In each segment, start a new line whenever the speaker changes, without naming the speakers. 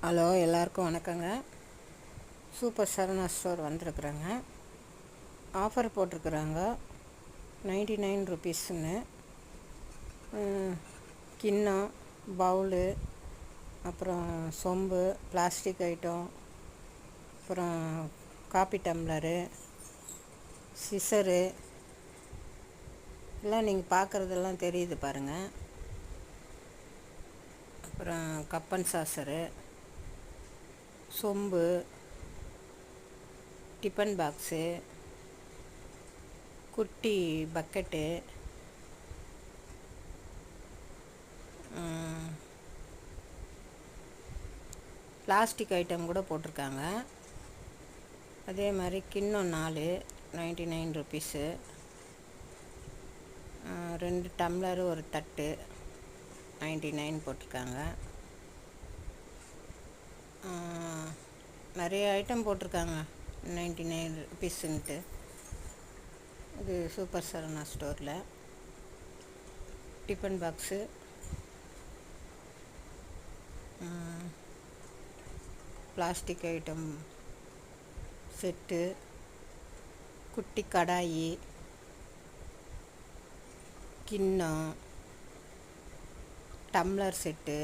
Hello, எல்லாருக்கும் வணக்கங்க. Super Saravana store வந்திருக்குறேங்க. ஆஃபர் போட்டிருக்குறாங்க. 99 ருபீஸுன்னு. கிண்ணம், பவுலு, அப்புறம் சொம்பு, பிளாஸ்டிக் ஐட்டம், அப்புறம் காப்பி டம்ளரு, சிசரு எல்லாம் நீங்கள் பார்க்குறதெல்லாம் தெரியுது பாருங்கள். அப்புறம் கப்பன் சாசரு, சொம்பு, டிஃபன் பாக்ஸு, குட்டி பக்கெட்டு, பிளாஸ்டிக் ஐட்டம் கூட போட்டிருக்காங்க. அதே மாதிரி கிண்ணம் 4 99 ருபீஸு. 2 டம்ளரு, ஒரு தட்டு 99 போட்டிருக்காங்க. நிறைய ஐட்டம் போட்டிருக்காங்க 99 ருபீஸுன்ட்டு. இது சூப்பர் சரவணா ஸ்டோரில். Tiffin box, plastic item set, குட்டி கடாயி, கிண்ணம், டம்ளர் செட்டு,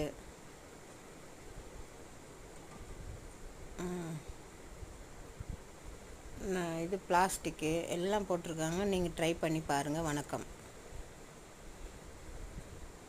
இது பிளாஸ்டிக்கு எல்லாம் போட்டிருக்காங்க. நீங்கள் ட்ரை பண்ணி பாருங்கள். வணக்கம்.